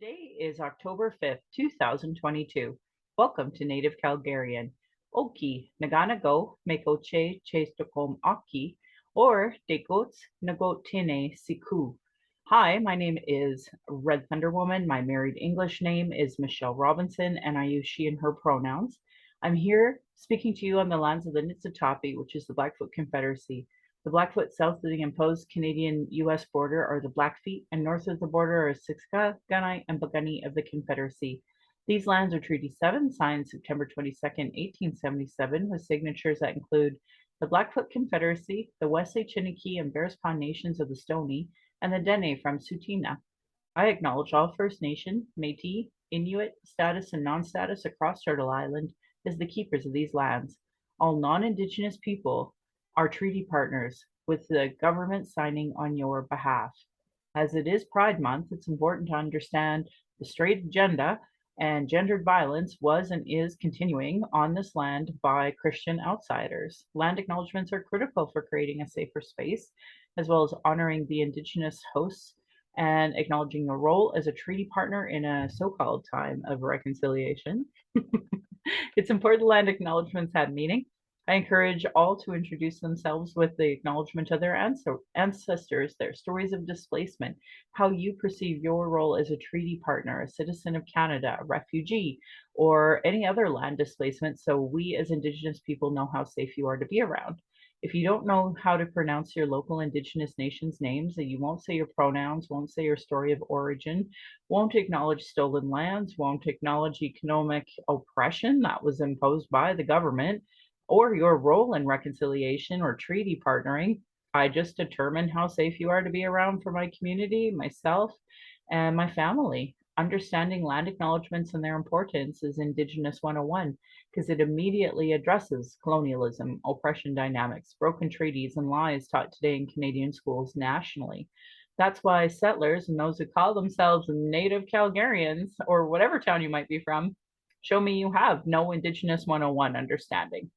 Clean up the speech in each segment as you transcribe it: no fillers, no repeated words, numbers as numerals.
Today is October 5th, 2022. Welcome to Native Calgarian. Oki, Naganago, Mekoche, Chestokom Aki, or Dekots, Nagotine Siku. Hi, my name is Red Thunder Woman. My married English name is Michelle Robinson, and I use she and her pronouns. I'm here speaking to you on the lands of the Niitsitapi, which is the Blackfoot Confederacy. The Blackfoot south of the imposed Canadian-US border are the Blackfeet, and north of the border are Siksika, Gunai, and Piikani of the Confederacy. These lands are Treaty 7, signed September 22nd, 1877, with signatures that include the Blackfoot Confederacy, the Wesley, Chiniki, and Bearspaw Nations of the Stoney, and the Dene from Tsuut'ina. I acknowledge all First Nation, Métis, Inuit, status and non-status across Turtle Island as the keepers of these lands. All non-Indigenous people are treaty partners, with the government signing on your behalf. As it is Pride Month, it's important to understand the straight agenda and gendered violence was and is continuing on this land by Christian outsiders. Land acknowledgements are critical for creating a safer space, as well as honoring the Indigenous hosts and acknowledging your role as a treaty partner in a so-called time of reconciliation. It's important land acknowledgements have meaning. I encourage all to introduce themselves with the acknowledgement of their ancestors, their stories of displacement, how you perceive your role as a treaty partner, a citizen of Canada, a refugee, or any other land displacement, so we as Indigenous people know how safe you are to be around. If you don't know how to pronounce your local Indigenous nations' names, and you won't say your pronouns, won't say your story of origin, won't acknowledge stolen lands, won't acknowledge economic oppression that was imposed by the government, or your role in reconciliation or treaty partnering, I just determine how safe you are to be around for my community, myself, and my family. Understanding land acknowledgements and their importance is Indigenous 101 because it immediately addresses colonialism, oppression dynamics, broken treaties, and lies taught today in Canadian schools nationally. That's why settlers and those who call themselves Native Calgarians, or whatever town you might be from, show me you have no Indigenous 101 understanding.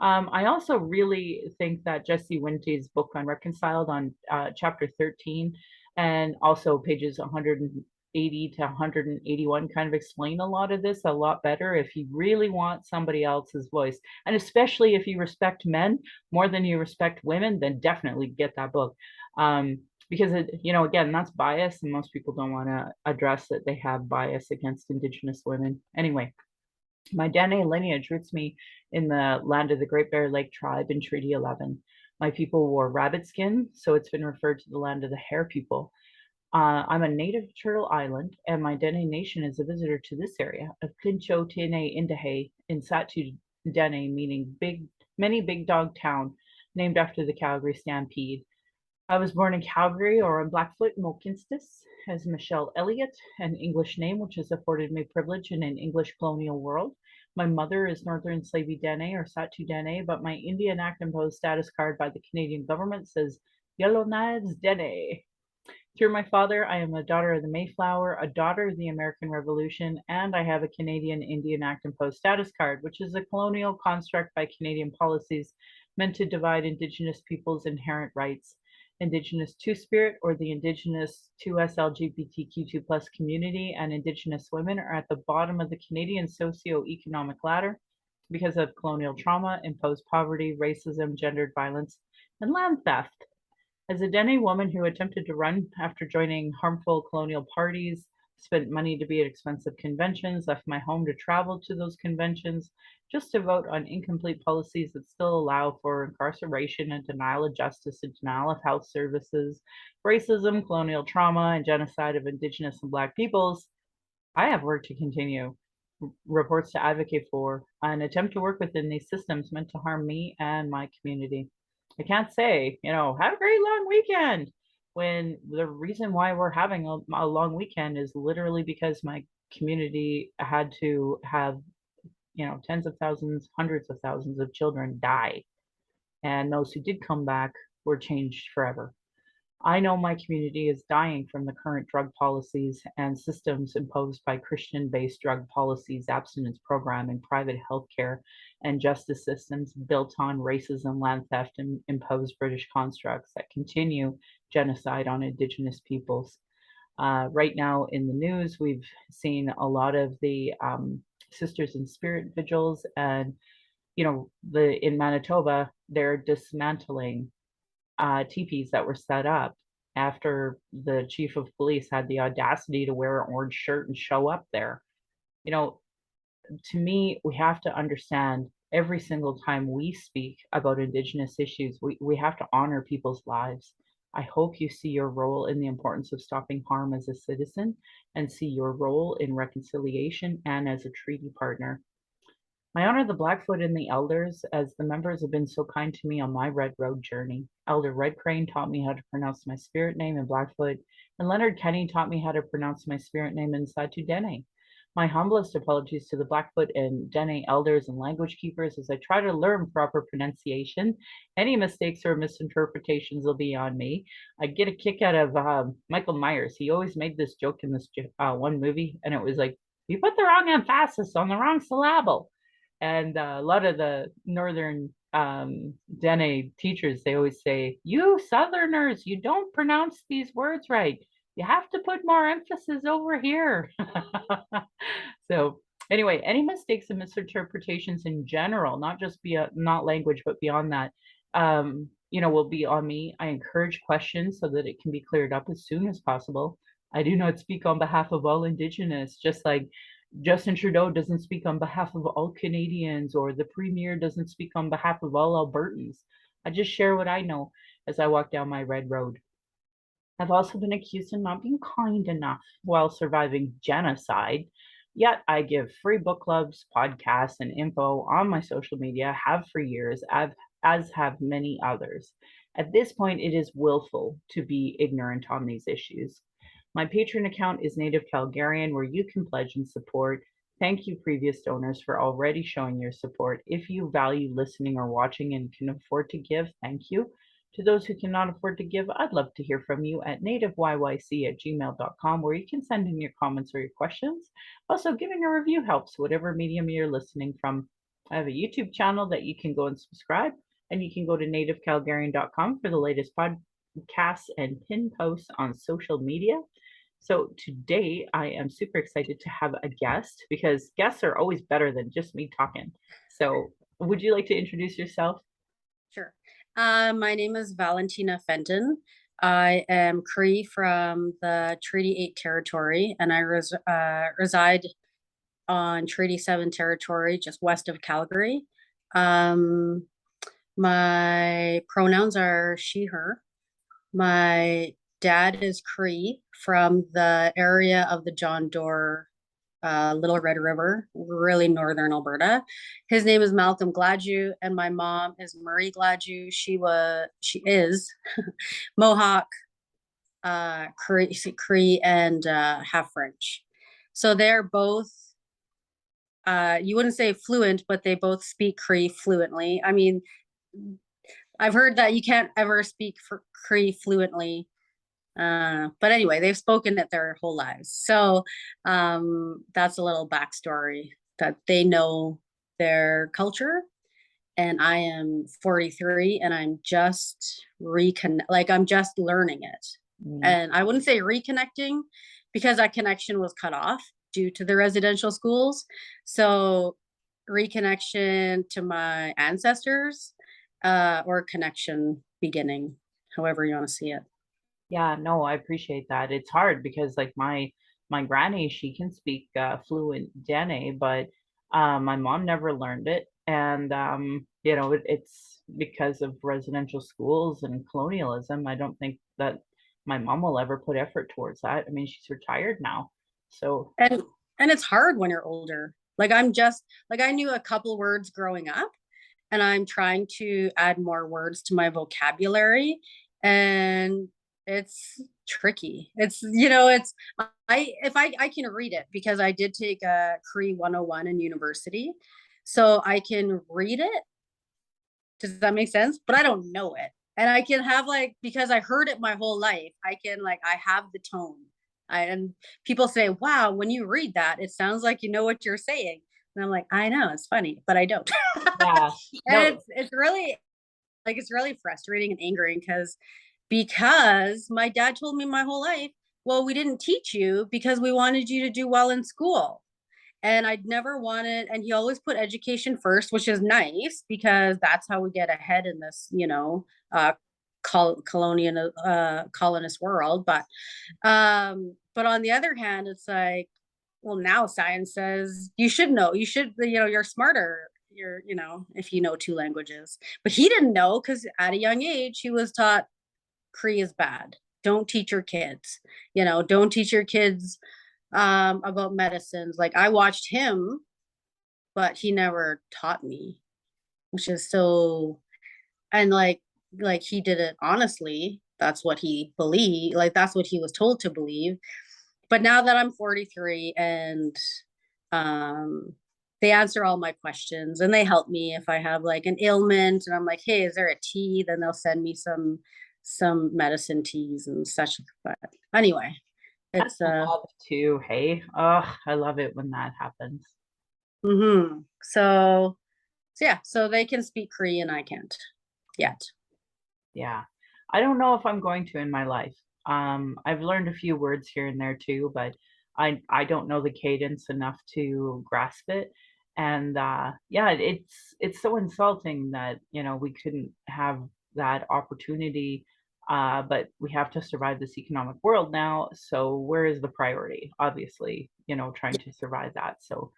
I also really think that Jesse Winte's book on Reconciled on chapter 13 and also pages 180 to 181 kind of explain a lot of this a lot better if you really want somebody else's voice. And especially if you respect men more than you respect women, then definitely get that book. Because again, that's bias, and most people don't want to address that they have bias against Indigenous women. Anyway, my Dene lineage roots me in the land of the Great Bear Lake tribe in Treaty 11. My people wore rabbit skin, so it's been referred to the land of the Hare people. I'm a native of Turtle Island, and my Dene Nation is a visitor to this area of Pincho Tine Indahe in Satu Dene, meaning many big dog town, named after the Calgary Stampede. I was born in Calgary or on Blackfoot, Mohkinstsis, as Michelle Elliott, an English name which has afforded me privilege in an English colonial world. My mother is Northern Slavey Dene or Satu Dene, but my Indian Act imposed status card by the Canadian government says Yellowknives Dene. Through my father, I am a daughter of the Mayflower, a daughter of the American Revolution, and I have a Canadian Indian Act imposed status card, which is a colonial construct by Canadian policies meant to divide Indigenous peoples' inherent rights. Indigenous Two-Spirit or the Indigenous 2S LGBTQ2 plus community and Indigenous women are at the bottom of the Canadian socio-economic ladder because of colonial trauma, imposed poverty, racism, gendered violence, and land theft. As a Dene woman who attempted to run after joining harmful colonial parties, spent money to be at expensive conventions, left my home to travel to those conventions just to vote on incomplete policies that still allow for incarceration and denial of justice and denial of health services, racism, colonial trauma, and genocide of Indigenous and Black peoples, I have work to continue, reports to advocate for, and attempt to work within these systems meant to harm me and my community. I can't say, have a great long weekend when the reason why we're having a long weekend is literally because my community had to have, tens of thousands, hundreds of thousands of children die. And those who did come back were changed forever. I know my community is dying from the current drug policies and systems imposed by Christian-based drug policies, abstinence programming, private healthcare, and justice systems built on racism, land theft, and imposed British constructs that continue genocide on Indigenous peoples. Right now in the news, we've seen a lot of the Sisters in Spirit vigils, and in Manitoba, they're dismantling teepees that were set up after the chief of police had the audacity to wear an orange shirt and show up there. You know, to me, we have to understand every single time we speak about Indigenous issues, we have to honor people's lives. I hope you see your role in the importance of stopping harm as a citizen and see your role in reconciliation and as a treaty partner. I honor the Blackfoot and the elders as the members have been so kind to me on my Red Road journey. Elder Red Crane taught me how to pronounce my spirit name in Blackfoot, and Leonard Kenny taught me how to pronounce my spirit name in Satu Dene. My humblest apologies to the Blackfoot and Dene elders and language keepers as I try to learn proper pronunciation. Any mistakes or misinterpretations will be on me. I get a kick out of Michael Myers. He always made this joke in this one movie, and it was like, you put the wrong emphasis on the wrong syllable. And a lot of the northern Dene teachers, they always say, you Southerners, you don't pronounce these words right. You have to put more emphasis over here. So anyway, any mistakes and misinterpretations in general, not just not language, but beyond that, will be on me. I encourage questions so that it can be cleared up as soon as possible. I do not speak on behalf of all Indigenous, just like Justin Trudeau doesn't speak on behalf of all Canadians, or the Premier doesn't speak on behalf of all Albertans. I just share what I know as I walk down my red road. I've also been accused of not being kind enough while surviving genocide. Yet I give free book clubs, podcasts, and info on my social media, have for years, as have many others. At this point, it is willful to be ignorant on these issues. My Patreon account is Native Calgarian, where you can pledge and support. Thank you, previous donors, for already showing your support. If you value listening or watching and can afford to give, thank you. To those who cannot afford to give, I'd love to hear from you at nativeyyc@gmail.com, where you can send in your comments or your questions. Also, giving a review helps, whatever medium you're listening from. I have a YouTube channel that you can go and subscribe, and you can go to nativecalgarian.com for the latest podcasts and pin posts on social media. So today I am super excited to have a guest, because guests are always better than just me talking. So would you like to introduce yourself? Sure. My name is Valentina Fenton. I am Cree from the Treaty 8 territory, and I reside on Treaty 7 territory, just west of Calgary. My pronouns are she, her. My dad is Cree from the area of the John Doerr Little Red River, really northern Alberta. His name is Malcolm Gladue, and my mom is Marie Gladue. She is Mohawk, Cree, and half French. So they're both. You wouldn't say fluent, but they both speak Cree fluently. I mean, I've heard that you can't ever speak Cree fluently. But anyway, they've spoken it their whole lives. So that's a little backstory that they know their culture. And I am 43 and I'm just I'm just learning it. And I wouldn't say reconnecting, because that connection was cut off due to the residential schools. So reconnection to my ancestors, or connection beginning, however you want to see it. Yeah, no, I appreciate that. It's hard because like my granny, she can speak fluent Dene, but my mom never learned it, and it's because of residential schools and colonialism. I don't think that my mom will ever put effort towards that. I mean, she's retired now, so And it's hard when you're older. Like I knew a couple words growing up, and I'm trying to add more words to my vocabulary, and it's tricky. I can read it because I did take a Cree 101 in university. So I can read it. Does that make sense? But I don't know it. And I can have because I heard it my whole life, I have the tone. And people say, wow, when you read that, it sounds like you know what you're saying. And I'm like, I know, it's funny, but I don't. yeah, And no, it's really frustrating and angering because my dad told me my whole life, well, we didn't teach you because we wanted you to do well in school. And I'd never wanted, and he always put education first, which is nice because that's how we get ahead in this, uh, colonist world. But on the other hand, it's like, well, now science says you should know, you're smarter. If you know two languages, but he didn't know because at a young age he was taught Cree is bad. Don't teach your kids. Don't teach your kids about medicines. Like I watched him, but he never taught me, which is so. And like he did it honestly. That's what he believed. Like that's what he was told to believe. But now that I'm 43 and um they answer all my questions and they help me if I have like an ailment and I'm like, hey, is there a tea? Then they'll send me some medicine teas and such. But anyway, That's it's love too, hey? Oh, I love it when that happens. so yeah, so they can speak Cree and I can't yet. Yeah. I don't know if I'm going to in my life. I've learned a few words here and there too, but I don't know the cadence enough to grasp it. And yeah, it's so insulting that, we couldn't have that opportunity. But we have to survive this economic world now. So where is the priority? Obviously, trying to survive that. So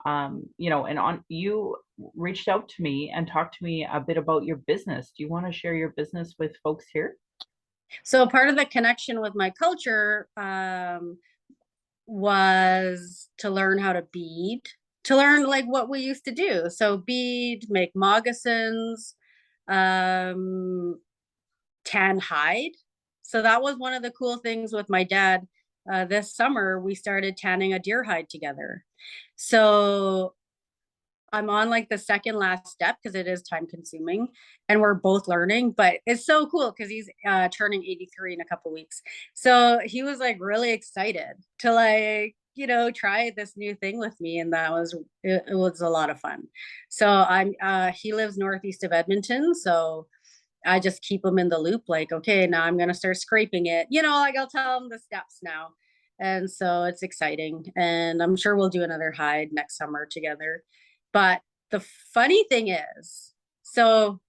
and on you reached out to me and talked to me a bit about your business. Do you want to share your business with folks here? So part of the connection with my culture was to learn how to bead, to learn like what we used to do. So bead, make moccasins, um, tan hide. So that was one of the cool things with my dad. This summer, we started tanning a deer hide together. So I'm on like the second last step because it is time consuming and we're both learning, but it's so cool because he's turning 83 in a couple weeks. So he was like really excited to like, try this new thing with me. And it was a lot of fun. So he lives northeast of Edmonton. So I just keep him in the loop, like, okay, now I'm going to start scraping it. Like I'll tell him the steps now. And so it's exciting. And I'm sure we'll do another hide next summer together. But the funny thing is, so,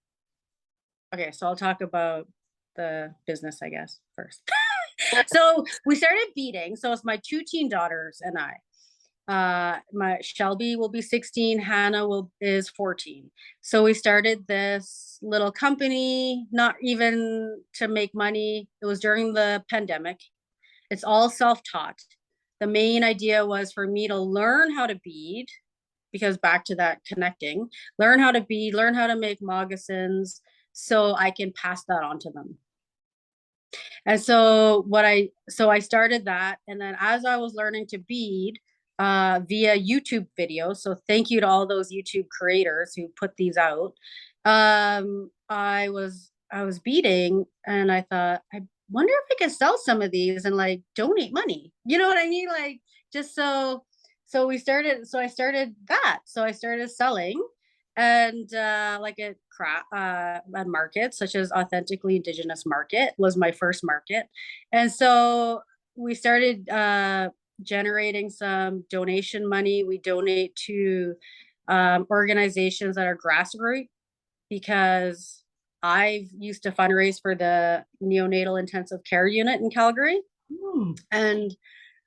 okay, so I'll talk about the business, I guess, first. So we started beading. So it's my two teen daughters and I. My Shelby will be 16, Hannah is 14. So we started this little company, not even to make money. It was during the pandemic. It's all self-taught. The main idea was for me to learn how to bead, because back to that connecting, learn how to bead, learn how to make moccasins so I can pass that on to them. And so I started that, and then as I was learning to bead via YouTube videos, so thank you to all those YouTube creators who put these out. I was beading, and I thought, I wonder if I could sell some of these and like donate money. You know what I mean? Like just so I started that. So I started selling and like at markets such as Authentically Indigenous Market was my first market. And so we started generating some donation money. We donate to organizations that are grassroots, because I've used to fundraise for the neonatal intensive care unit in Calgary. Hmm. And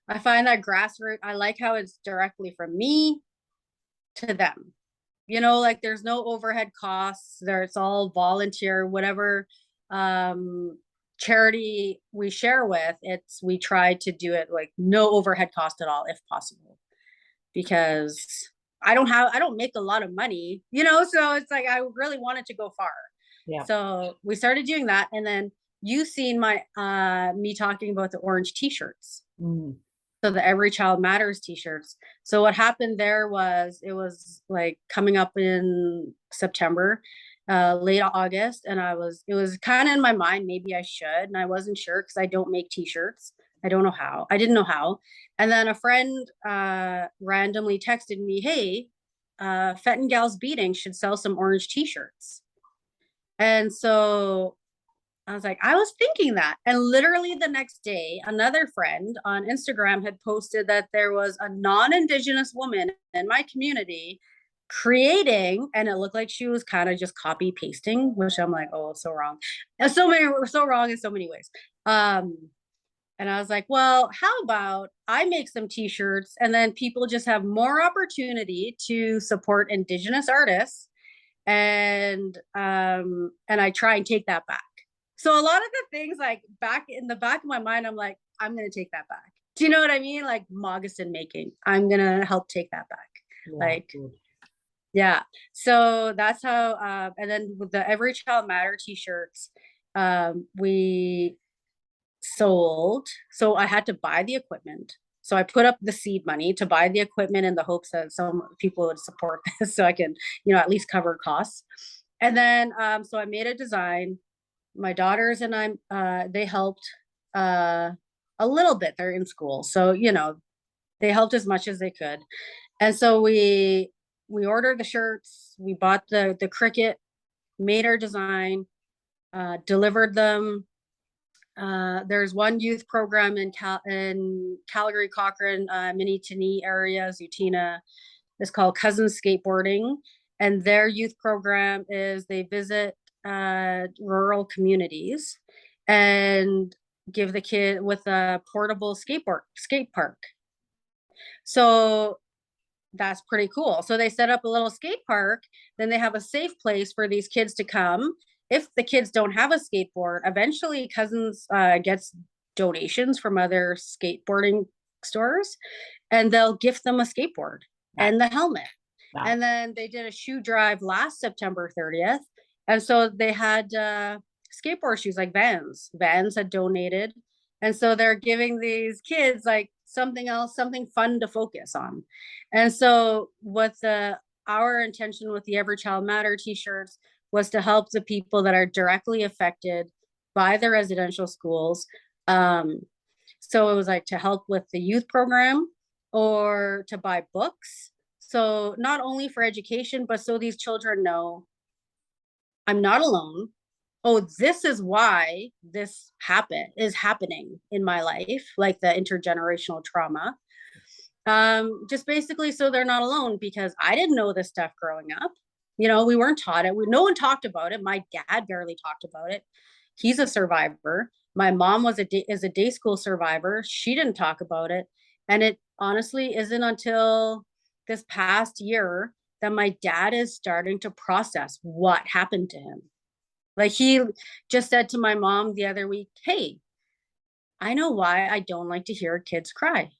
I find that grassroots, I like how it's directly from me to them. Like there's no overhead costs there. It's all volunteer, whatever charity we share with, we try to do it like no overhead cost at all if possible, because I don't make a lot of money, so it's like I really wanted to go far. Yeah. So we started doing that, and then you seen my me talking about the orange t-shirts. Mm. So the Every Child Matters t-shirts. So what happened there was, it was like coming up in September, late August, and it was kind of in my mind, maybe I should, and I wasn't sure because I don't make t-shirts. I don't know how. I didn't know how. And then a friend randomly texted me, hey, Fenton Gals Beading should sell some orange t-shirts. And so I was like, I was thinking that. And literally the next day, another friend on Instagram had posted that there was a non-Indigenous woman in my community creating, and it looked like she was kind of just copy pasting, which I'm like, oh, so wrong. And we're so wrong in so many ways. And I was like, well, how about I make some t-shirts and then people just have more opportunity to support Indigenous artists, and I try and take that back. So a lot of the things, like, back in the back of my mind, I'm like, I'm gonna take that back. Do you know what I mean? Like moccasin making, I'm gonna help take that back. Yeah, Like, good. yeah. So that's how. And then with the Every Child Matter t-shirts, we sold. So I had to buy the equipment. So I put up the seed money to buy the equipment in the hopes that some people would support this, so I can, at least cover costs. And then, so I made a design. My daughters and they helped uh, a little bit. They're in school, so they helped as much as they could. And so we ordered the shirts. We bought the cricket, made our design, delivered them. There's one youth program in Calgary, Cochrane, Minitini area, Zutina. It's called Cousins Skateboarding, and their youth program is they visit rural communities and give the kid with a portable skate park. So that's pretty cool. So they set up a little skate park, then they have a safe place for these kids to come. If the kids don't have a skateboard, eventually Cousins gets donations from other skateboarding stores, and they'll gift them a skateboard Nice. and the helmet. Nice. And then they did a shoe drive last September 30th. And so they had skateboard shoes, like Vans. Vans had donated. And so they're giving these kids like something else, something fun to focus on. And so what our intention with the Every Child Matter t-shirts was to help the people that are directly affected by the residential schools. So it was like to help with the youth program or to buy books. So not only for education, but so these children know I'm not alone. Oh, this is why this is happening in my life, like the intergenerational trauma. Just basically so they're not alone, because I didn't know this stuff growing up. We weren't taught it. No one talked about it. My dad barely talked about it. He's a survivor. My mom is a day school survivor. She didn't talk about it. And it honestly isn't until this past year that my dad is starting to process what happened to him. Like, he just said to my mom the other week, hey, I know why I don't like to hear kids cry,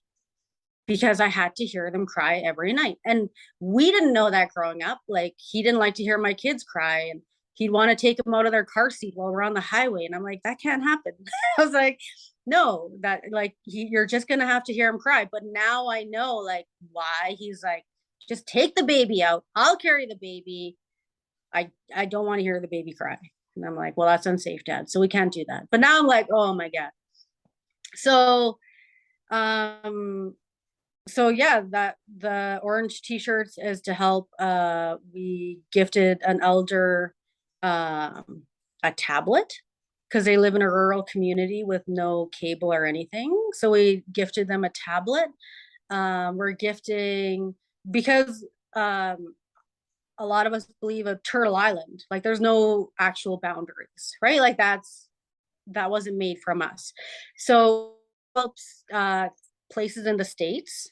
because I had to hear them cry every night. And we didn't know that growing up. Like, he didn't like to hear my kids cry, and he'd want to take them out of their car seat while we're on the highway. And I'm like, that can't happen. I was like, no, that, like, you're just going to have to hear him cry. But now I know, like, why he's like, just take the baby out. I'll carry the baby. I don't want to hear the baby cry. And I'm like, well, that's unsafe, Dad. So we can't do that. But now I'm like, oh my God. So, so yeah, that the orange t-shirts is to help. We gifted an elder a tablet, because they live in a rural community with no cable or anything. So we gifted them a tablet. We're gifting, because a lot of us believe of Turtle Island, like there's no actual boundaries, right? Like that wasn't made from us. So helps places in the States.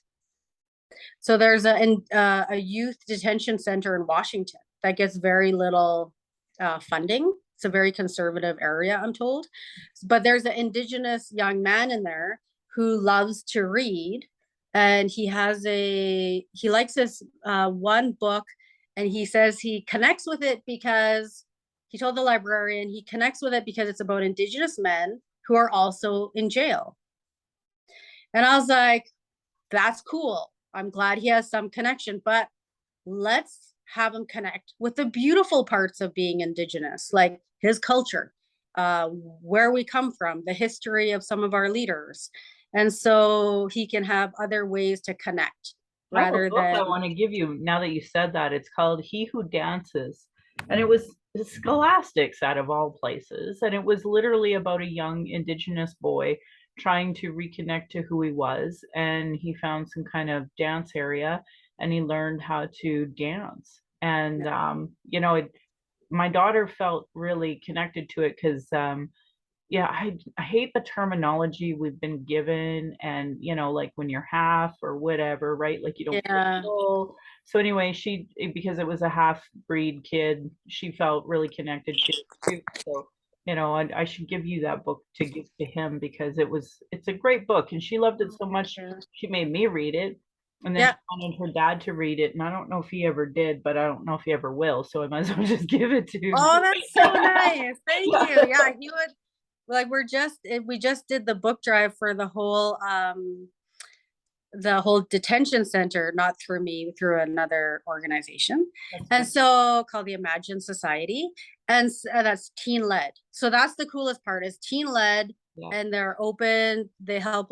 So there's a youth detention center in Washington that gets very little funding. It's a very conservative area, I'm told. But there's an Indigenous young man in there who loves to read, and he likes this one book, and he says he connects with it because he told the librarian he connects with it because it's about Indigenous men who are also in jail. And I was like, that's cool. I'm glad he has some connection, but let's have him connect with the beautiful parts of being Indigenous, like his culture, where we come from, the history of some of our leaders. And so he can have other ways to connect I have a rather book than. I want to give you now that you said that. It's called He Who Dances. And it was scholastics out of all places. And it was literally about a young Indigenous boy trying to reconnect to who he was. And he found some kind of dance area and he learned how to dance. And, my daughter felt really connected to it because yeah, I hate the terminology we've been given and, like when you're half or whatever, right? Like you don't feel Yeah. full. So anyway, because it was a half breed kid, she felt really connected to it too. So, I should give you that book to give to him because it's a great book and she loved it so much. Sure. She made me read it. And then she Yeah. wanted her dad to read it. And I don't know if he ever did, but I don't know if he ever will. So I might as well just give it to him. Oh, that's so nice. Thank you. Yeah, he would like we just did the book drive for the whole detention center, not through me, through another organization. And so called the Imagine Society. And that's teen led. So that's the coolest part is teen led Yeah. and they're open. They help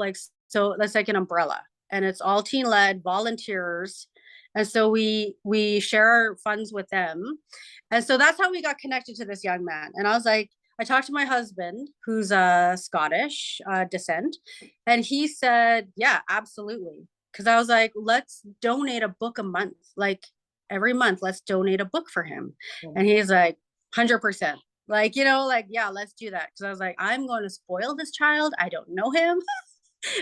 so that's like an umbrella and it's all teen led volunteers. And so we share our funds with them. And so that's how we got connected to this young man. And I was like, I talked to my husband, who's Scottish descent, and he said, yeah, absolutely. Because I was like, let's donate a book a month. Like every month, let's donate a book for him. And he's like, 100%. Like, yeah, let's do that. Because I was like, I'm going to spoil this child. I don't know him.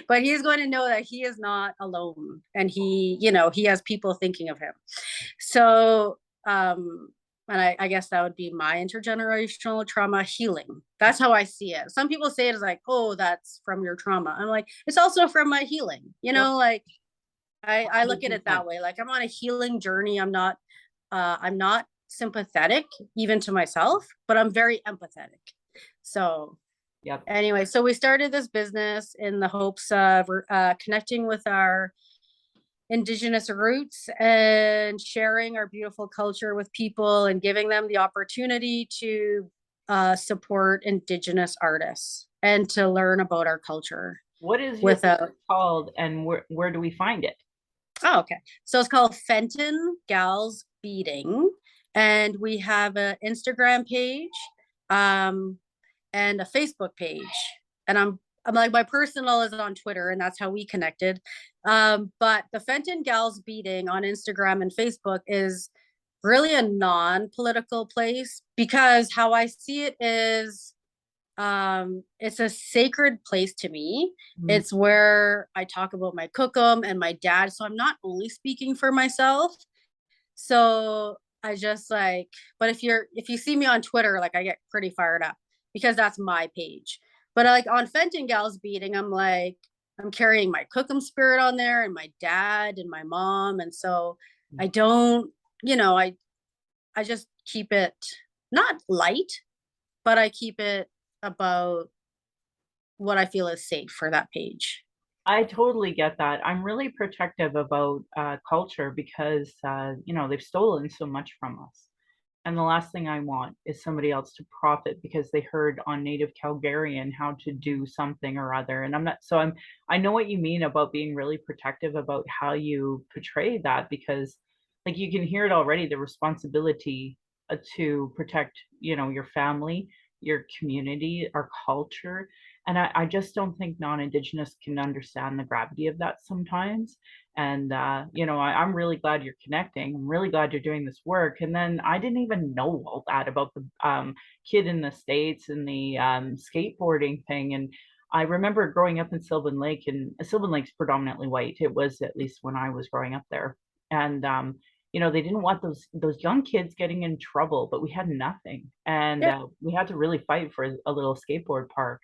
But he's going to know that he is not alone. And he has people thinking of him. So, and I guess that would be my intergenerational trauma healing. That's how I see it. Some people say it as like, oh, that's from your trauma. I'm like, it's also from my healing. Like I look at it that way. Like I'm on a healing journey. I'm not sympathetic even to myself, but I'm very empathetic. So Yep. Anyway, so we started this business in the hopes of connecting with our Indigenous roots and sharing our beautiful culture with people and giving them the opportunity to support Indigenous artists and to learn about our culture. What is your book called and where do we find it? Oh, okay. So it's called Fenton Gals Beading. And we have an Instagram page and a Facebook page. And I'm like, my personal is on Twitter, and that's how we connected. But the Fenton Gals Beading on Instagram and Facebook is really a non-political place because how I see it is it's a sacred place to me. Mm-hmm. It's where I talk about my cookum and my dad. So I'm not only speaking for myself. So I just like, but if you see me on Twitter, like I get pretty fired up because that's my page. But like on Fenton Gals Beading, I'm carrying my cookum spirit on there and my dad and my mom. And so I don't, I just keep it not light, but I keep it about what I feel is safe for that page. I totally get that. I'm really protective about culture because, they've stolen so much from us. And the last thing I want is somebody else to profit because they heard on Native Calgarian how to do something or other. And I know what you mean about being really protective about how you portray that because like you can hear it already, the responsibility to protect, your family, your community, our culture. And I just don't think non-Indigenous can understand the gravity of that sometimes. And, I'm really glad you're connecting. I'm really glad you're doing this work. And then I didn't even know all that about the kid in the States and the skateboarding thing. And I remember growing up in Sylvan Lake, and Sylvan Lake's predominantly white. It was at least when I was growing up there. And, they didn't want those young kids getting in trouble, but we had nothing. And we had to really fight for a little skateboard park.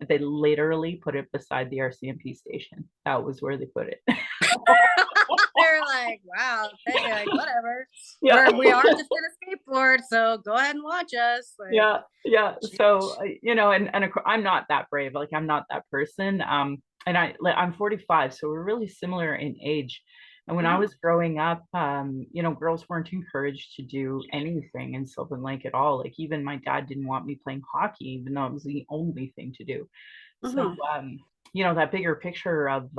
They literally put it beside the RCMP station. That was where they put it. They're like, wow, like, whatever. Yeah. We are just gonna skateboard, so go ahead and watch us. Like, yeah. So and I'm not that brave. Like I'm not that person. And I'm 45, so we're really similar in age. And when I was growing up, girls weren't encouraged to do anything in Sylvan Lake at all. Like even my dad didn't want me playing hockey, even though it was the only thing to do. So, that bigger picture of,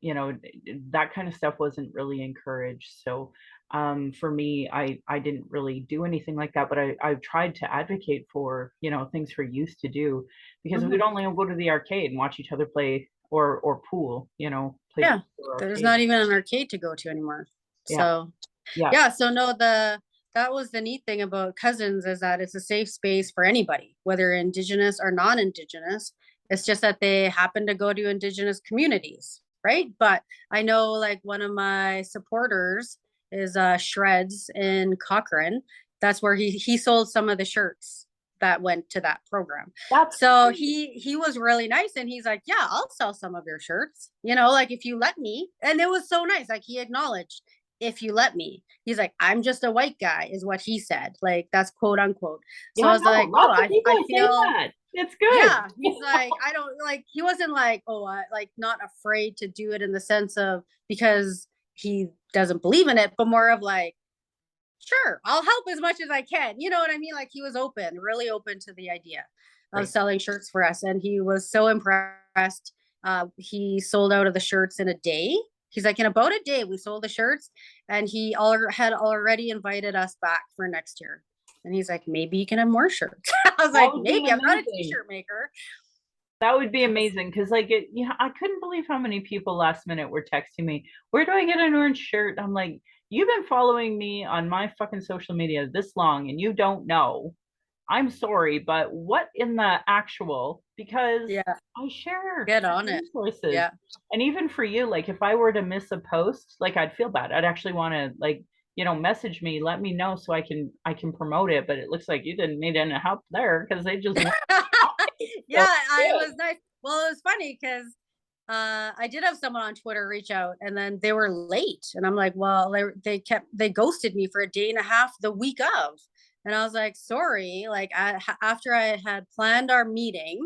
that kind of stuff wasn't really encouraged. So for me, I didn't really do anything like that, but I've tried to advocate for, things for youth to do, because we'd Mhm. only go to the arcade and watch each other play, or pool, play Yeah, pool or there's arcade. not even an arcade to go to anymore. Yeah. So Yeah. yeah, so no, that was the neat thing about Cousins, is that it's a safe space for anybody, whether Indigenous or non-Indigenous. It's just that they happen to go to Indigenous communities, right? But I know, like, one of my supporters is Shreds in Cochrane. That's where he sold some of the shirts that went to that program. That's So great. he was really nice, and he's like, "Yeah, I'll sell some of your shirts, like, if you let me." And it was so nice. Like, he acknowledged, "If you let me." He's like, "I'm just a white guy," is what he said. Like, that's quote unquote. So Yeah, I was no, like, "Oh, lots of I people are saying feel." that. It's good. Yeah, he's like, I don't like, he wasn't like, oh, like, not afraid to do it in the sense of because he doesn't believe in it, but more of like, sure, I'll help as much as I can. You know what I mean? Like, he was open, really open to the idea of Right. selling shirts for us. And he was so impressed. He sold out of the shirts in a day. He's like, in about a day, we sold the shirts, and he had already invited us back for next year. And he's like, maybe you can have more shirts. I was That like, would be maybe. I'm not a amazing. t-shirt maker. That would be amazing, because like I couldn't believe how many people last minute were texting me, "Where do I get an orange shirt?" I'm like, "You've been following me on my fucking social media this long and you don't know. I'm sorry, but what in the actual?" Because Yeah, I share get on it. resources. Yeah. And even for you, like if I were to miss a post, like I'd feel bad. I'd actually want to, like, message me, let me know so I can promote it. But it looks like you didn't need any help there, because they just went off it. So Yeah, I good. was nice. Well, it was funny because I did have someone on Twitter reach out, and then they were late, and I'm like, well, they ghosted me for a day and a half the week of, and I was like, sorry, like, after I had planned our meeting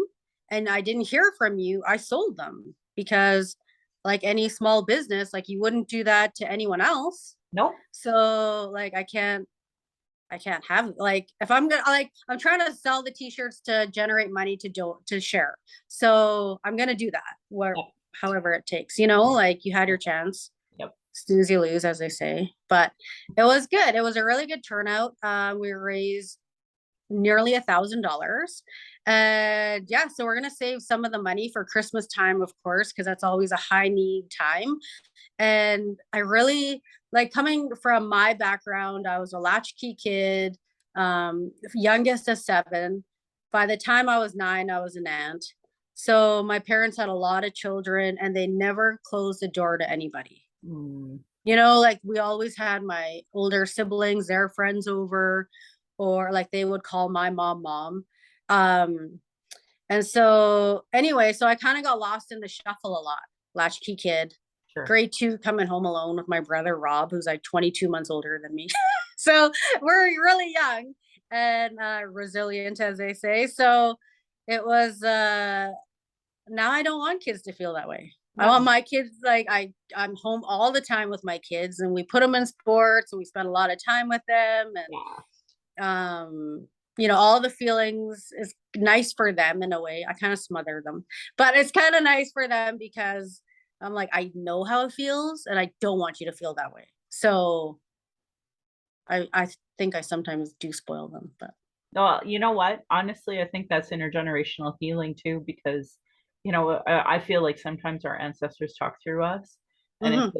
and I didn't hear from you, I sold them because, like any small business, like, you wouldn't do that to anyone else. Nope. So, like, I can't have, like, if I'm gonna, like, I'm trying to sell the t-shirts to generate money to share. So I'm gonna do that where Yep. however it takes, like, you had your chance. Yep. Snooze you lose, as they say. But it was good. It was a really good turnout. We raised nearly $1,000. And yeah, so we're gonna save some of the money for Christmas time, of course, because that's always a high need time. And I really like, coming from my background, I was a latchkey kid, youngest of seven. By the time I was 9, I was an aunt. So my parents had a lot of children, and they never closed the door to anybody. Mm. Like, we always had my older siblings, their friends over, or like they would call my mom. Um, and so anyway, so I kind of got lost in the shuffle a lot. Latchkey kid, Sure. grade 2, coming home alone with my brother Rob, who's like 22 months older than me. So we're really young and resilient, as they say. So it was now I don't want kids to feel that way. I want No. my kids, like, I'm home all the time with my kids, and we put them in sports, and we spend a lot of time with them, Yeah. and all the feelings is nice for them in a way. I kind of smother them, but it's kind of nice for them because I'm like, I know how it feels, and I don't want you to feel that way. So I think I sometimes do spoil them, but No, you know what? Honestly, I think that's intergenerational healing too, because, I feel like sometimes our ancestors talk through us, and if Mhm.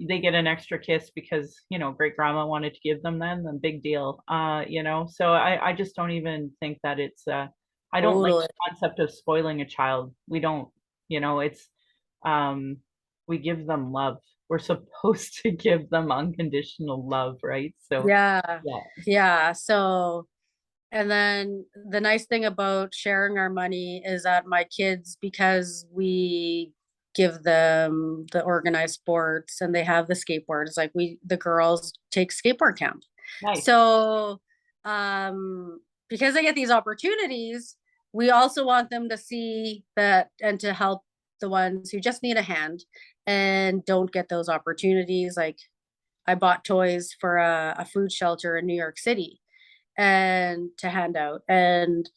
they get an extra kiss because, great grandma wanted to give them, then big deal. So I just don't even think that I don't like Totally. the concept of spoiling a child. We don't, it's, um, we give them love. We're supposed to give them unconditional love, right? So, Yeah. yeah. Yeah. So, and then the nice thing about sharing our money is that my kids, because we give them the organized sports and they have the skateboards, like, the girls take skateboard camp. Nice. So, because they get these opportunities, we also want them to see that and to help the ones who just need a hand and don't get those opportunities. Like, I bought toys for a food shelter in New York City and to hand out. And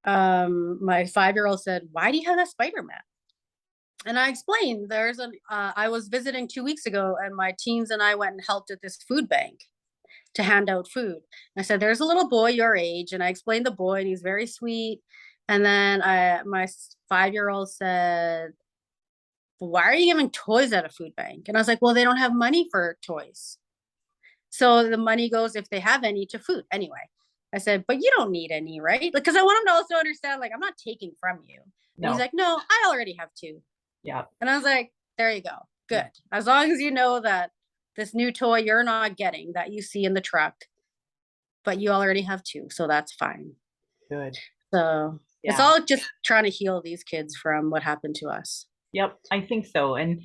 my 5-year-old said, "Why do you have that Spider-Man?" And I explained I was visiting 2 weeks ago, and my teens and I went and helped at this food bank to hand out food. I said, there's a little boy your age. And I explained the boy, and he's very sweet. And then my 5-year-old said, why are you giving toys at a food bank? And I was like, well, they don't have money for toys. So the money goes, if they have any, to food. Anyway, I said, but you don't need any, right? Because I want him to also understand, like, I'm not taking from you. And he's No. like, no, I already have two. Yeah. And I was like, there you go. Good. Yeah. As long as you know that this new toy you're not getting that you see in the truck, but you already have two. So that's fine. Good. So it's Yeah. all just trying to heal these kids from what happened to us. Yep, I think so. And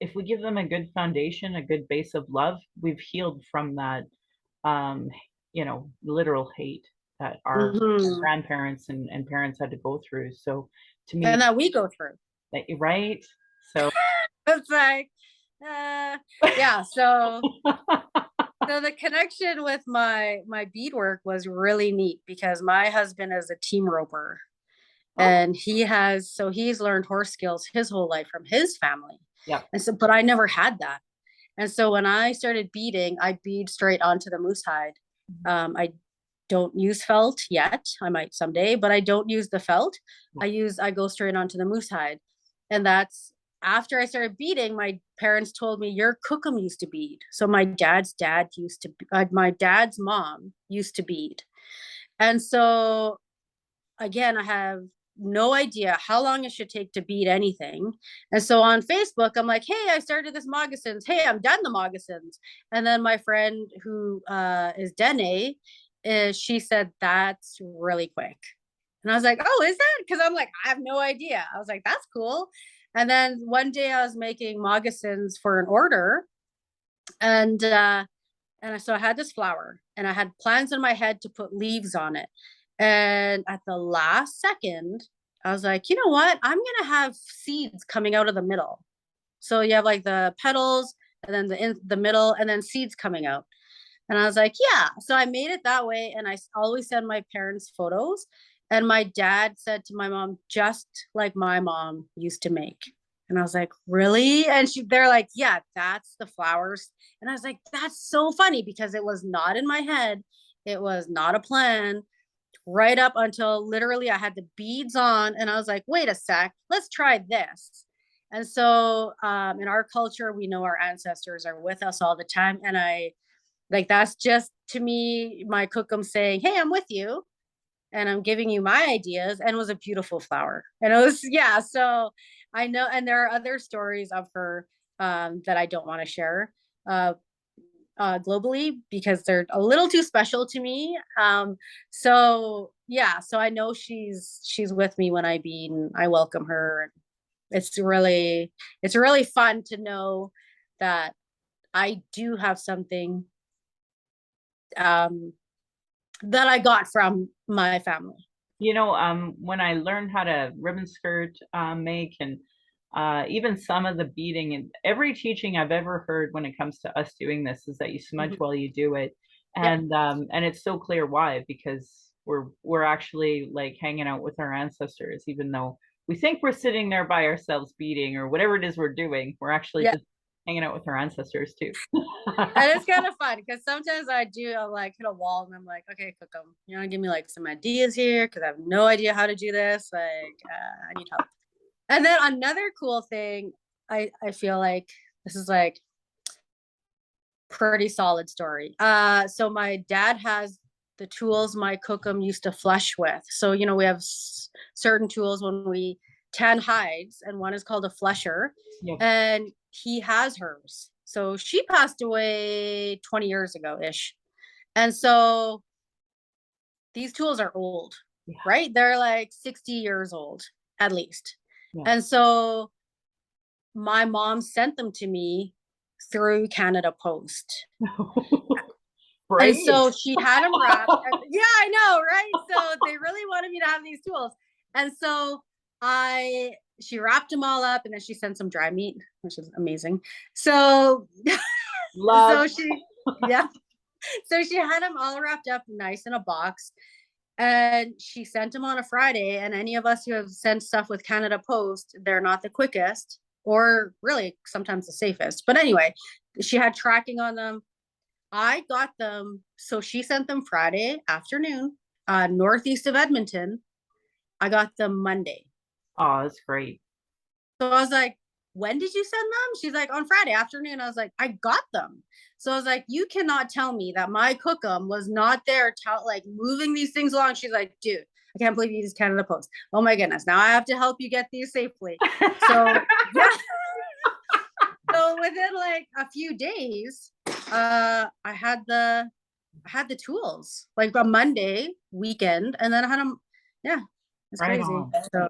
if we give them a good foundation, a good base of love, we've healed from that, um, literal hate that our Mhm. grandparents and parents had to go through. So to And me, that we go through. right? So It's like, uh, yeah. So the connection with my beadwork was really neat because my husband is a team roper, oh, and he's learned horse skills his whole life from his family. yeah. And so, but I never had that. And so when I started beading, I bead straight onto the moose hide. I don't use felt yet. I might someday, but I don't use the felt. I go straight onto the moose hide. And that's after I started beading, my parents told me your cookum used to bead. So my dad's mom used to bead. And so again, I have no idea how long it should take to beat anything. And so on Facebook, I'm like, hey, I started this moccasins. Hey, I'm done the moccasins. And then my friend who is Dene, she said, that's really quick. And I was like, oh, is that? Because I'm like, I have no idea. I was like, that's cool. And then one day I was making moccasins for an order. And so I had this flower and I had plans in my head to put leaves on it. And at the last second, I was like, you know what? I'm going to have seeds coming out of the middle. So you have like the petals and then in the middle and then seeds coming out. And I was like, yeah. So I made it that way. And I always send my parents photos. And my dad said to my mom, just like my mom used to make. And I was like, really? And they're like, yeah, that's the flowers. And I was like, that's so funny because it was not in my head. It was not a plan right up until literally I had the beads on. And I was like, wait a sec, let's try this. And so in our culture, we know our ancestors are with us all the time. And that's just to me, my cookum saying, hey, I'm with you and I'm giving you my ideas. And it was a beautiful flower. And it was, yeah. So I know, and there are other stories of her that I don't want to share globally because they're a little too special to me. So yeah, so I know she's with me when I bead and I welcome her. It's really fun to know that I do have something um, that I got from my family. When I learned how to ribbon skirt make and even some of the beading and every teaching I've ever heard when it comes to us doing this is that you smudge Mhm. while you do it. Yep. And it's so clear why, because we're actually like hanging out with our ancestors, even though we think we're sitting there by ourselves beading or whatever it is we're doing, we're actually Yeah. just hanging out with our ancestors too. And it's kind of fun because sometimes I'll like hit a wall and I'm like, okay, Cookum, you want to give me like some ideas here? Because I have no idea how to do this. Like, I need help. And then another cool thing, I feel like this is like pretty solid story. So my dad has the tools my cookum used to flush with. So we have certain tools when we tan hides, and one is called a flusher, Yep. and he has hers. So she passed away 20 years ago ish, and so these tools are old, Yeah. right? They're like 60 years old at least, Yeah. and so my mom sent them to me through Canada Post. And Brave. so she had them wrapped. Yeah, I know, right? So they really wanted me to have these tools. And so she wrapped them all up and then she sent some dry meat, which is amazing. So, Love. so yeah. So she had them all wrapped up nice in a box. And she sent them on a Friday. And any of us who have sent stuff with Canada Post, they're not the quickest or really sometimes the safest. But anyway, she had tracking on them. I got them. So she sent them Friday afternoon, northeast of Edmonton. I got them Monday. Oh, that's great. So I was like, when did you send them? She's like, on Friday afternoon. I was like, I got them. So I was like, you cannot tell me that my cookum was not there, like moving these things along. She's like, dude, I can't believe you used Canada Post. Oh my goodness. Now I have to help you get these safely. So yeah. So within like a few days, I had the tools like a Monday weekend, and then I had them. Yeah, it's Right crazy. on. So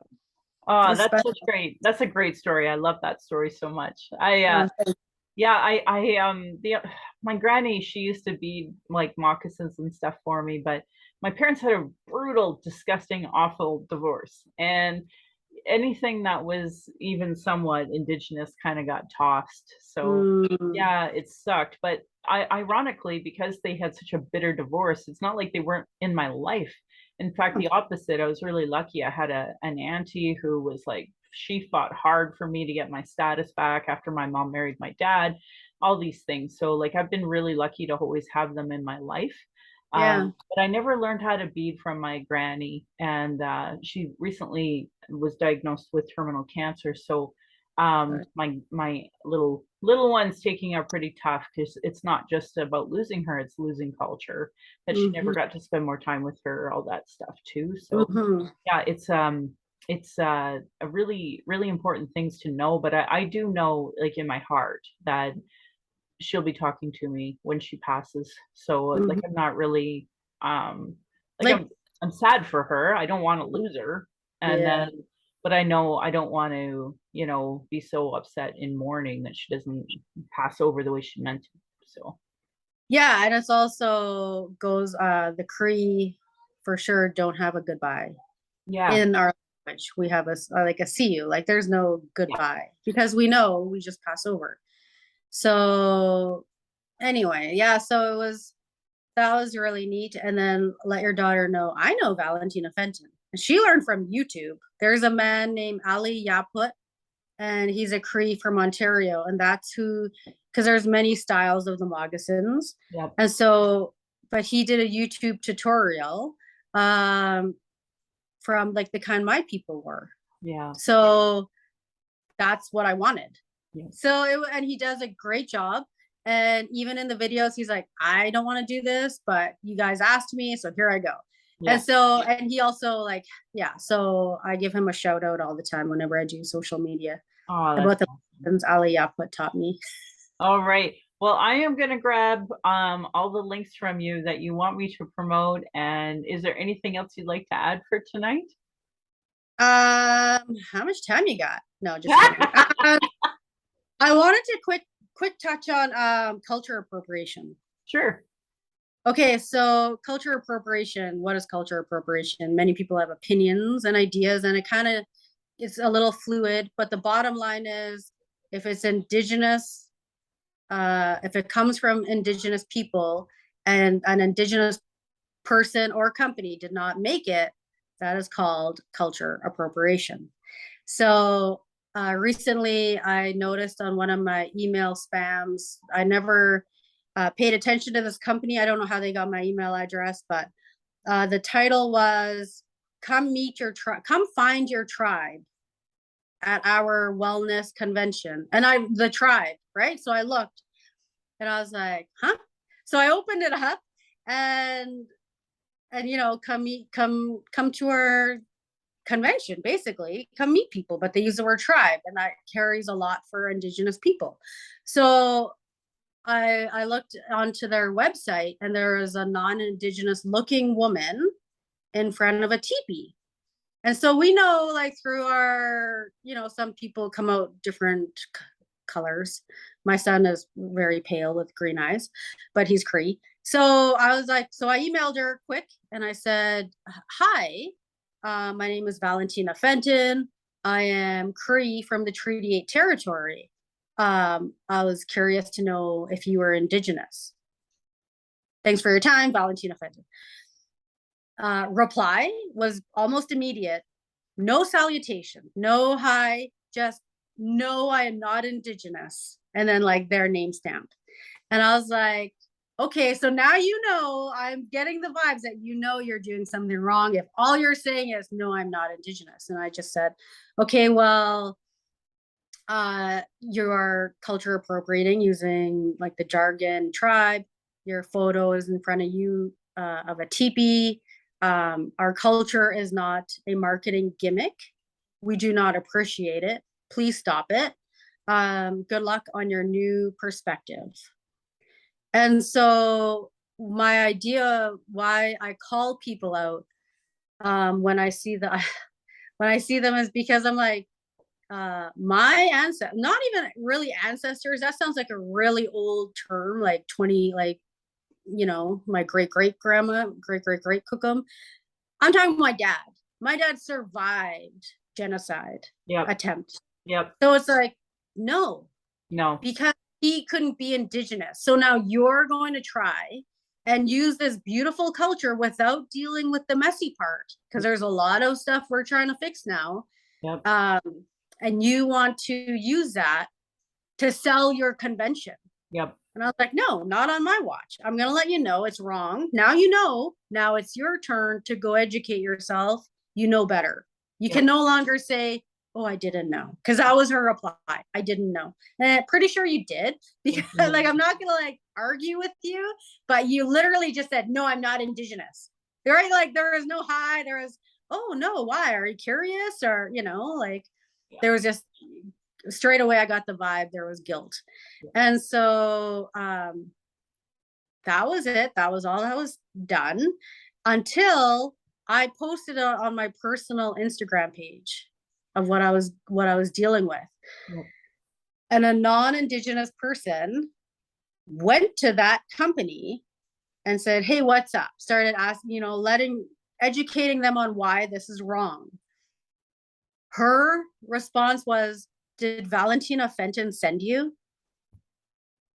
Oh, it's that's special. such great. That's a great story. I love that story so much. I Uh, yeah, the my granny, she used to be like moccasins and stuff for me, but my parents had a brutal, disgusting, awful divorce. And anything that was even somewhat indigenous kind of got tossed. So mm, yeah, it sucked. But ironically, because they had such a bitter divorce, it's not like they weren't in my life. In fact, the opposite. I was really lucky. I had an auntie who was like, she fought hard for me to get my status back after my mom married my dad, all these things. So like I've been really lucky to always have them in my life. yeah. But I never learned how to bead from my granny, and she recently was diagnosed with terminal cancer. So Sorry. my little one's taking her pretty tough because it's not just about losing her; it's losing culture. That she never Mm-hmm. got to spend more time with her, all that stuff too. So Mm-hmm. yeah, it's a really important things to know. But I do know, like in my heart, that she'll be talking to me when she passes. So like Mm-hmm. I'm not really like Like, I'm sad for her. I don't want to lose her. And yeah. then but I know I don't want to, be so upset in mourning that she doesn't pass over the way she meant to. So Yeah, and it's also goes the Cree for sure don't have a goodbye. yeah, In our language, we have like a see you. Like there's no yeah. goodbye because we know we just pass over. So anyway, yeah, so that was really neat. And then let your daughter know I know Valentina Fenton. She learned from YouTube. There's a man named Ali Yaput, and he's a Cree from Ontario, and that's who, because there's many styles of the moccasins, Yep. and so, but he did a YouTube tutorial um, from like the kind my people were. Yeah. So that's what I wanted. Yeah. So and he does a great job. And even in the videos, he's like, I don't want to do this, but you guys asked me, so here I go. And Yeah. so, and he also like, yeah. So I give him a shout out all the time whenever I do social media Oh, that's about the awesome. lessons Ali Yaput taught me. All right. Well, I am going to grab all the links from you that you want me to promote. And is there anything else you'd like to add for tonight? How much time you got? No, just kidding. I wanted to quick touch on culture appropriation. Sure. Okay, so culture appropriation. What is culture appropriation? Many people have opinions and ideas, and it's a little fluid. But the bottom line is, if it's indigenous, if it comes from indigenous people, and an indigenous person or company did not make it, that is called culture appropriation. So recently, I noticed on one of my email spams, I never paid attention to this company. I don't know how they got my email address, but the title was "Come meet your tribe, come find your tribe at our wellness convention," and the tribe, right? So I looked, and I was like, "Huh?" So I opened it up, and come meet, come to our convention, basically come meet people, but they use the word tribe, and that carries a lot for indigenous people. So I looked onto their website, and there is a non-indigenous looking woman in front of a teepee. And so we know, like, through our, some people come out different colors. My son is very pale with green eyes, but he's Cree. So I was like, so I emailed her quick, and I said, hi, my name is Valentina Fenton. I am Cree from the Treaty 8 territory. I was curious to know if you were Indigenous. Thanks for your time, Valentina Fenton. reply was almost immediate. No salutation, no hi, just no, I am not Indigenous. And then like their name stamp. And I was like, okay, so now you know I'm getting the vibes that you know you're doing something wrong if all you're saying is no, I'm not Indigenous. And I just said, okay, well, you are culture appropriating using like the jargon tribe. Your photo is in front of you of a teepee. Our culture is not a marketing gimmick. We do not appreciate it. Please stop it. Good luck on your new perspective. And so my idea why I call people out when I see the when I see them is because I'm like, my ancestors, not even really ancestors, that sounds like a really old term, like 20, like, you know, my great great grandma, great great great cookum. I'm talking my dad. My dad survived genocide Yep. attempt. Yep. So it's like, no, No. because he couldn't be Indigenous. So now you're going to try and use this beautiful culture without dealing with the messy part, because there's a lot of stuff we're trying to fix now. Yep. And you want to use that to sell your convention. Yep. And I was like, no, not on my watch. I'm going to let you know it's wrong. Now you know. Now it's your turn to go educate yourself. You know better. You Yep. can no longer say, oh, I didn't know. Because that was her reply. I didn't know. And I'm pretty sure you did. Because like, I'm not going to like argue with you, but you literally just said, no, I'm not Indigenous. Right? Like there is no hi. There is, oh, no, why? Are you curious? Or, you know, like there was just straight away, I got the vibe there was guilt. And so that was it. That was all that was done until I posted it on my personal Instagram page of what I was dealing with. Yep. And a non-Indigenous person went to that company and said, hey, what's up? Started asking, you know, educating them on why this is wrong. Her response was, did Valentina Fenton send you?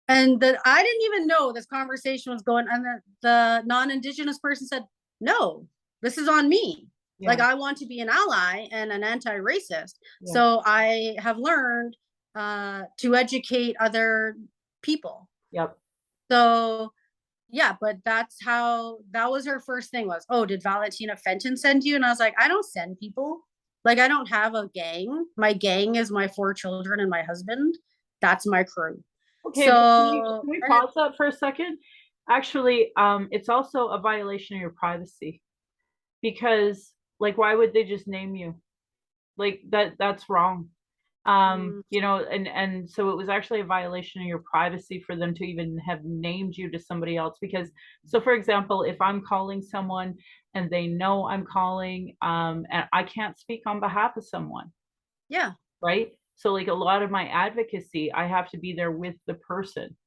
And I didn't even know this conversation was going. And the non-Indigenous person said, no, this is on me. Yeah. Like I want to be an ally and an anti-racist. Yeah. So I have learned to educate other people. Yep. So yeah, but that was her first thing was, oh, did Valentina Fenton send you? And I was like, I don't send people. Like I don't have a gang. My gang is my 4 children and my husband. That's my crew. Okay, so can we pause that for a second? Actually, it's also a violation of your privacy because like why would they just name you? Like that's wrong. You know, and so it was actually a violation of your privacy for them to even have named you to somebody else. Because so for example, if I'm calling someone and they know I'm calling, and I can't speak on behalf of someone. Yeah. Right. So like a lot of my advocacy, I have to be there with the person.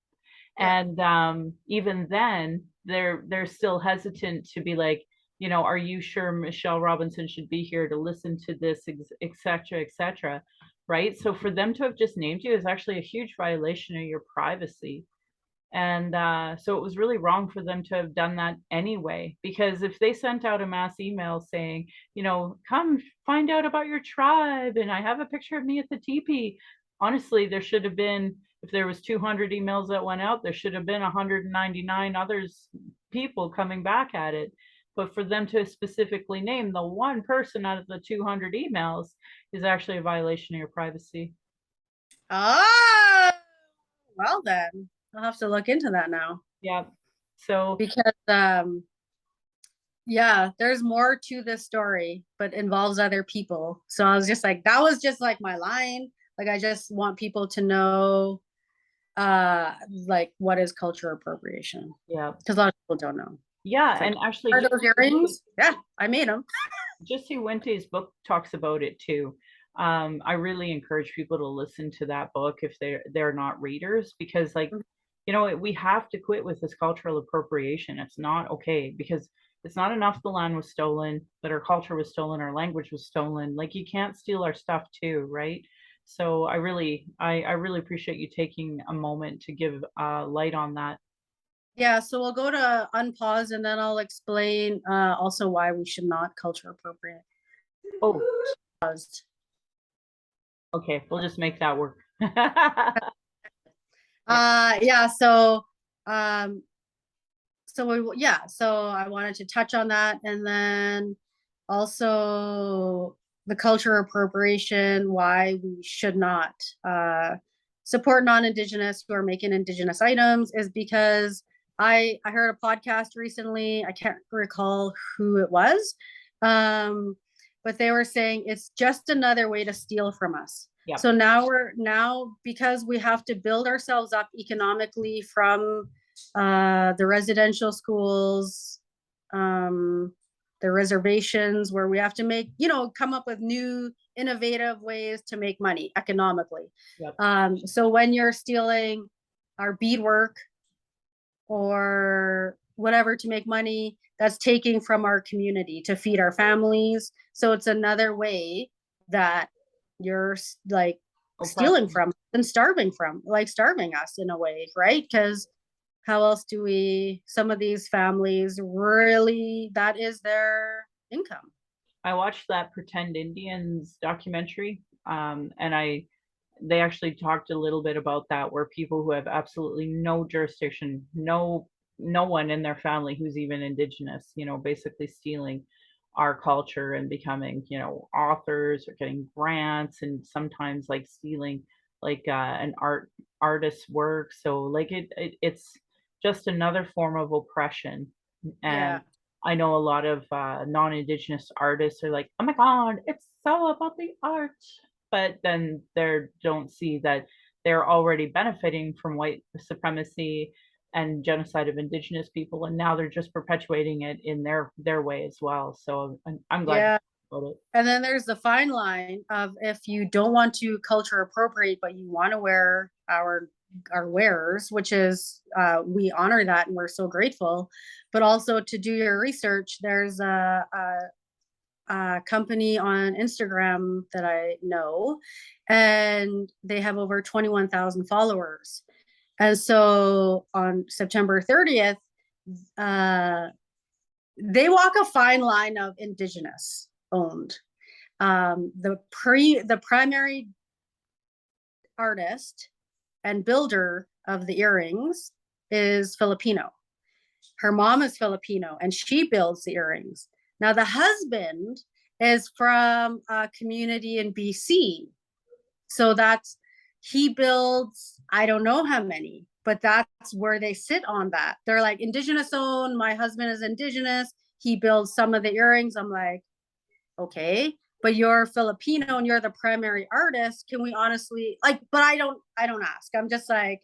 Yeah. And even then they're still hesitant to be like, you know, are you sure Michelle Robinson should be here to listen to this, et cetera, et cetera. Right. So for them to have just named you is actually a huge violation of your privacy. And so it was really wrong for them to have done that anyway, because if they sent out a mass email saying, you know, come find out about your tribe and I have a picture of me at the teepee, honestly, there should have been, if there was 200 emails that went out, there should have been 199 others people coming back at it. But for them to specifically name the one person out of the 200 emails is actually a violation of your privacy. Oh, well then. I'll have to look into that now. Yeah. So because yeah, there's more to this story, but involves other people. So I was just like, that was just like my line. Like I just want people to know like what is culture appropriation. Yeah. Because a lot of people don't know. Yeah, and actually are those earrings? Yeah, I made them. Jesse Wente's book talks about it too. I really encourage people to listen to that book if they're not readers, because like, you know, we have to quit with this cultural appropriation. It's not okay, because it's not enough the land was stolen, that our culture was stolen, our language was stolen. Like you can't steal our stuff too, right? So I really appreciate you taking a moment to give light on that. Yeah, so we'll go to unpause and then I'll explain also why we should not culture appropriate. Oh, Paused. okay, we'll just make that work. Yeah, so um so I wanted to touch on that, and then also the culture appropriation, why we should not support non-indigenous who are making indigenous items, is because I heard a podcast recently, I can't recall who it was, but they were saying it's just another way to steal from us. Yep. So now because we have to build ourselves up economically from the residential schools, the reservations, where we have to make, come up with new innovative ways to make money economically. Yep. So when you're stealing our beadwork or whatever to make money, that's taking from our community to feed our families. So it's another way that you're like stealing from and starving us in a way, right? Because how else do some of these families really, that is their income. I watched that Pretend Indians documentary, and they actually talked a little bit about that, where people who have absolutely no jurisdiction, no one in their family who's even indigenous, basically stealing our culture and becoming, authors or getting grants, and sometimes like stealing like an artist's work. So like it's just another form of oppression. And Yeah. I know a lot of non-indigenous artists are like, "Oh my God, it's so about the art," but then they don't see that they're already benefiting from white supremacy and genocide of indigenous people, and now they're just perpetuating it in their way as well. So I'm glad you Yeah. talked about it. And then there's the fine line of, if you don't want to culture appropriate, but you want to wear our wares, which is we honor that and we're so grateful. But also to do your research, there's a company on Instagram that I know, and they have over 21,000 followers. And so on September 30th, they walk a fine line of indigenous owned. The primary artist and builder of the earrings is Filipino. Her mom is Filipino and she builds the earrings. Now the husband is from a community in BC. So he builds, I don't know how many, but that's where they sit on that. They're like indigenous owned. My husband is indigenous. He builds some of the earrings. I'm like, okay, but you're Filipino and you're the primary artist. Can we honestly but I don't ask. I'm just like,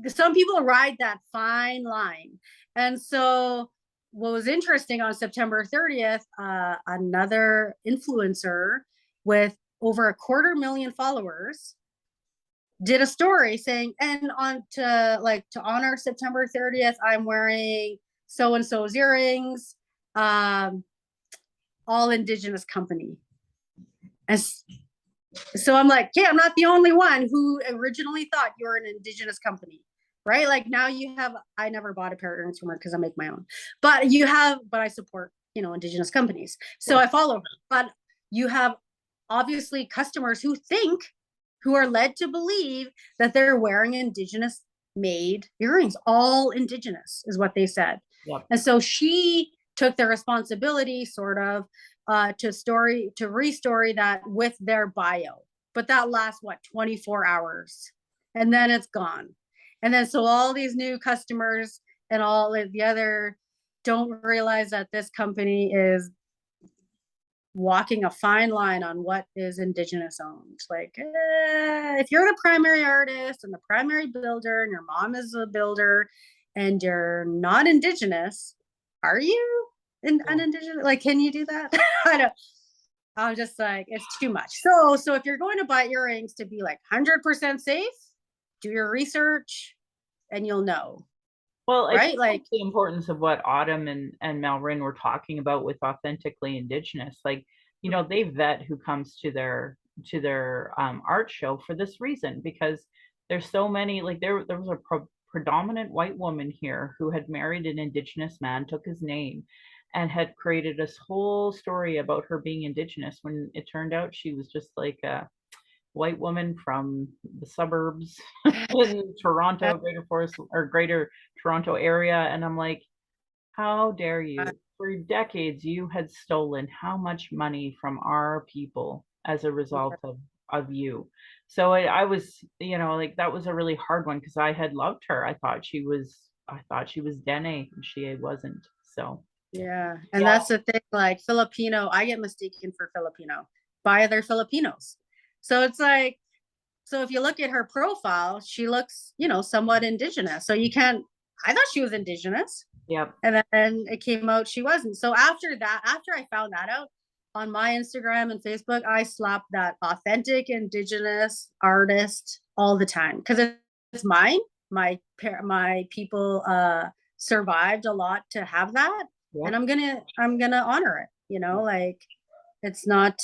some people ride that fine line. And so what was interesting on September 30th, another influencer with over 250,000 followers did a story saying, and to honor September 30th, I'm wearing so and so's earrings, all indigenous company. And so I'm like, yeah, I'm not the only one who originally thought you were an indigenous company, right? Like now I never bought a pair of earrings from her because I make my own, but I support, indigenous companies. So I follow her, but you have obviously customers who are led to believe that they're wearing indigenous made earrings, all indigenous is what they said. Yep. And so she took the responsibility sort of to restory that with their bio, but that lasts 24 hours and then it's gone. And then so all these new customers and all of the other don't realize that this company is walking a fine line on what is indigenous owned. Like, if you're the primary artist and the primary builder and your mom is a builder and you're not indigenous, are you an indigenous? Like, can you do that? I don't. I'm just like, it's too much. So if you're going to buy earrings to be like 100% safe, do your research and you'll know. Well, I right? think Like the importance of what Autumn and Malrin were talking about with authentically indigenous, like, they vet who comes to their art show for this reason, because there's so many, like there was a predominant white woman here who had married an Indigenous man, took his name, and had created this whole story about her being Indigenous when it turned out she was just like a white woman from the suburbs in Toronto, Greater Forest or Greater Toronto area. And I'm like, how dare you? For decades, you had stolen how much money from our people as a result of you. So I was, like that was a really hard one because I had loved her. I thought she was Dene, and she wasn't. So Yeah. And yeah, that's the thing, like Filipino, I get mistaken for Filipino by other Filipinos. So it's like, so if you look at her profile, she looks, somewhat indigenous. So you can't, I thought she was indigenous. yeah, And then it came out she wasn't. So after that, after I found that out on my Instagram and Facebook, I slapped that authentic indigenous artist all the time because it's mine. My people survived a lot to have that, yeah. and I'm gonna honor it. Like it's not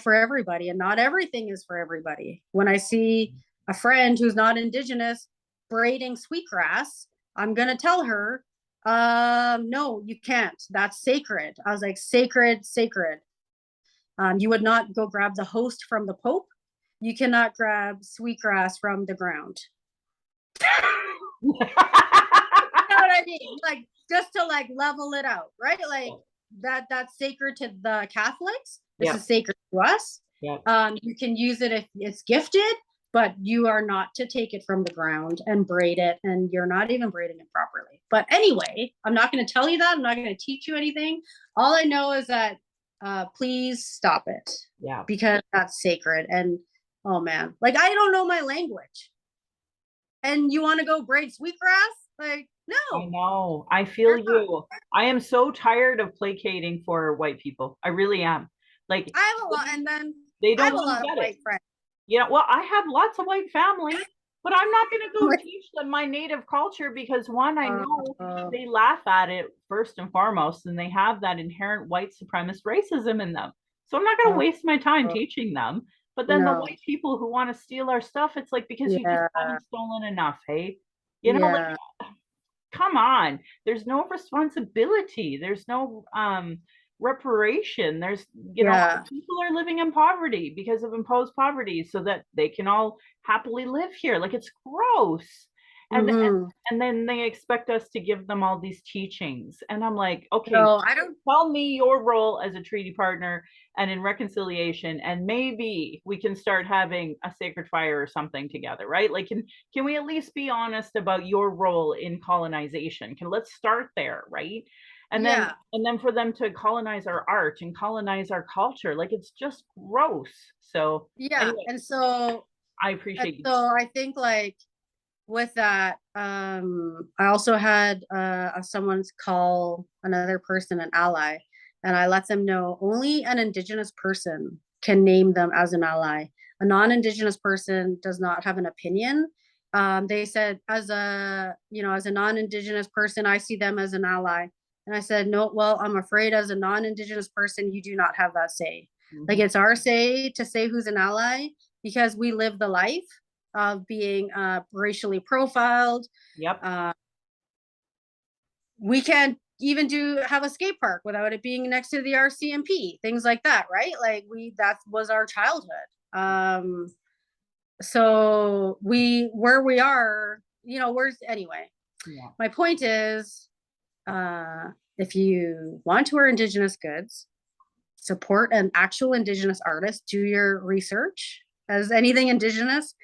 for everybody, and not everything is for everybody. When I see a friend who's not indigenous braiding sweetgrass, I'm gonna tell her, no, you can't. That's sacred. I was like, sacred, sacred. You would not go grab the host from the Pope. You cannot grab sweetgrass from the ground. You know what I mean? Like just to like level it out, right? Like that's sacred to the Catholics. This Yeah, is sacred to us. yeah. You can use it if it's gifted, but you are not to take it from the ground and braid it, and you're not even braiding it properly. But anyway, I'm not going to tell you that. I'm not going to teach you anything. All I know is that please stop it, Yeah. because that's sacred. And oh man, like I don't know my language, and you want to go braid sweetgrass? Like I no, know. I feel you're not. you. I am so tired of placating for white people. I really am. Like I have a lot, and then they I don't have a want lot to of get it. white friends. Well, I have lots of white family, but I'm not going to go teach them my native culture because one, I know they laugh at it first and foremost, and they have that inherent white supremacist racism in them. So I'm not going to waste my time teaching them. But then the No, white people who want to steal our stuff, it's like because you just yeah, haven't stolen enough, hey? Like yeah, come on, there's no responsibility, there's no reparation, there's yeah. people are living in poverty because of imposed poverty so that they can all happily live here. Like it's gross. and Mm-hmm. and then they expect us to give them all these teachings, and I'm like, okay, So I don't. tell me your role as a treaty partner and in reconciliation, and maybe we can start having a sacred fire or something together, right? Like can we at least be honest about your role in colonization? Let's start there, right? Yeah, And then for them to colonize our art and colonize our culture, like it's just gross. So yeah, anyway, and so I and appreciate you. so I think like with that, I also had someone's call another person an ally, and I let them know only an indigenous person can name them as an ally. A non-indigenous person does not have an opinion. They said as a non-indigenous person, I see them as an ally. And I said, no, well, I'm afraid as a non-indigenous person, you do not have that say. Like Mhm. it's our say to say who's an ally because we live the life of being racially profiled. Yep. Uh, we can't even have a skate park without it being next to the RCMP, things like that, right? Like that was our childhood. So where we are, where's anyway. Yeah. My point is, if you want to wear Indigenous goods, support an actual Indigenous artist, do your research. As anything Indigenous,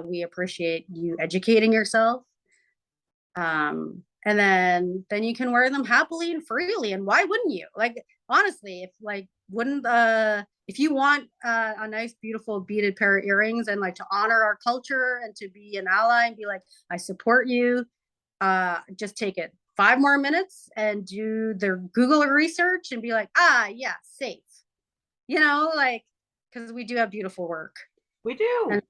we appreciate you educating yourself. And then you can wear them happily and freely. And why wouldn't you? Like honestly, if you want a nice, beautiful beaded pair of earrings and like to honor our culture and to be an ally and be like, I support you, just take it 5 more minutes and do their Google research and be like, yeah, safe. Like because we do have beautiful work. We do. And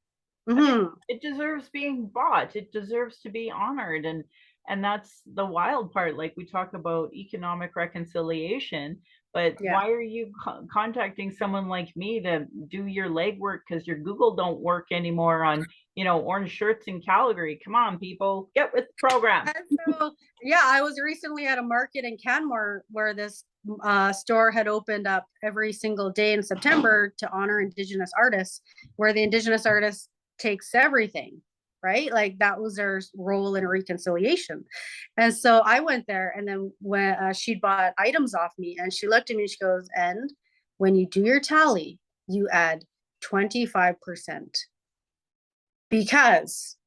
And mm-hmm. it deserves being bought. It deserves to be honored. And that's the wild part. Like we talk about economic reconciliation, but Yeah, why are you contacting someone like me to do your legwork because your Google don't work anymore on orange shirts in Calgary. Come on, people, get with the program. So, yeah, I was recently at a market in Canmore where this store had opened up every single day in September to honor Indigenous artists, where the Indigenous artist takes everything, right? Like that was their role in reconciliation. And so I went there, and then when she bought items off me, and she looked at me, she goes, "And when you do your tally, you add 25%." Because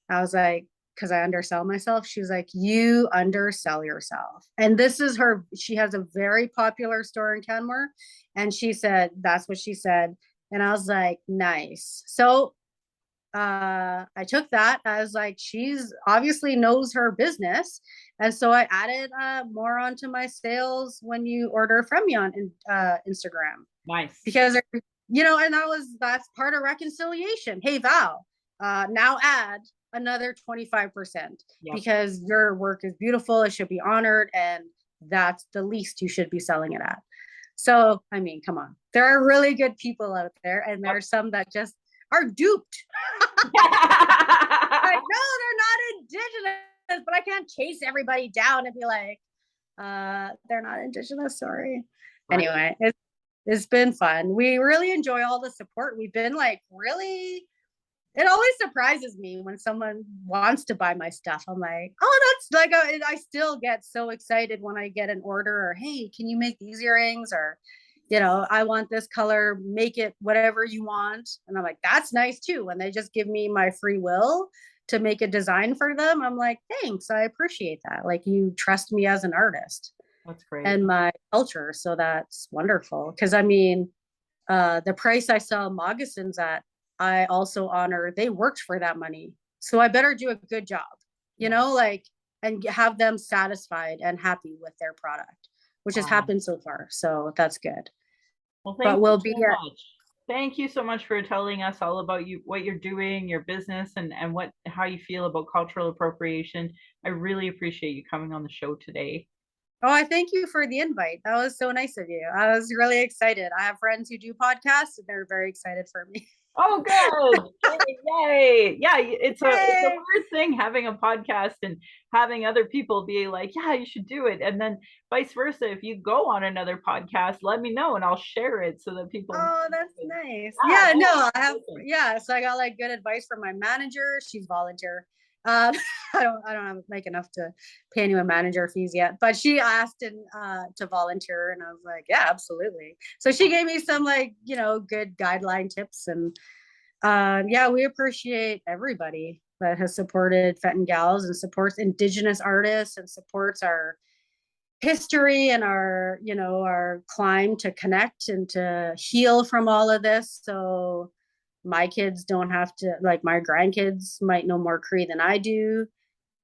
I was like, because I undersell myself. She was like, "You undersell yourself." And this is her, she has a very popular store in Canmore. And she said, that's what she said. And I was like, nice. So I took that. I was like, she's obviously knows her business. And so I added more onto my sales when you order from me on Instagram. Nice. Because, and that's part of reconciliation. Hey, Val, now add another 25%, because your work is beautiful. It should be honored. And that's the least you should be selling it at. So, I mean, come on. There are really good people out there, and there are some that just are duped. Like, no, they're not Indigenous, but I can't chase everybody down and be like, they're not Indigenous, sorry. Right. Anyway, it's been fun. We really enjoy all the support. We've been like, really, it always surprises me when someone wants to buy my stuff. I'm like, oh, that's like, I still get so excited when I get an order, or, hey, can you make these earrings? Or, I want this color, make it whatever you want. And I'm like, that's nice too. When they just give me my free will to make a design for them, I'm like, thanks, I appreciate that. Like, you trust me as an artist. That's great. And my culture. So that's wonderful. Because I mean, the price I sell moccasins at, I also honor, they worked for that money. So I better do a good job, and have them satisfied and happy with their product, which has happened so far. So that's good. Well, thank you so much for telling us all about what you're doing, your business, and how you feel about cultural appropriation. I really appreciate you coming on the show today. Oh, I thank you for the invite. That was so nice of you. I was really excited. I have friends who do podcasts, and they're very excited for me. Oh, good. Yay. Yeah, it's a weird thing having a podcast and having other people be like, yeah, you should do it. And then vice versa. If you go on another podcast, let me know and I'll share it so that people. Oh, that's nice. Yeah, no, I have, so I got like good advice from my manager. She's volunteer. I don't make enough to pay anyone manager fees yet, but she asked to volunteer, and I was like, yeah, absolutely. So she gave me some good guideline tips, and yeah, we appreciate everybody that has supported Fenton Gals and supports Indigenous artists and supports our history and our climb to connect and to heal from all of this. So my kids don't have to, like, my grandkids might know more Cree than I do,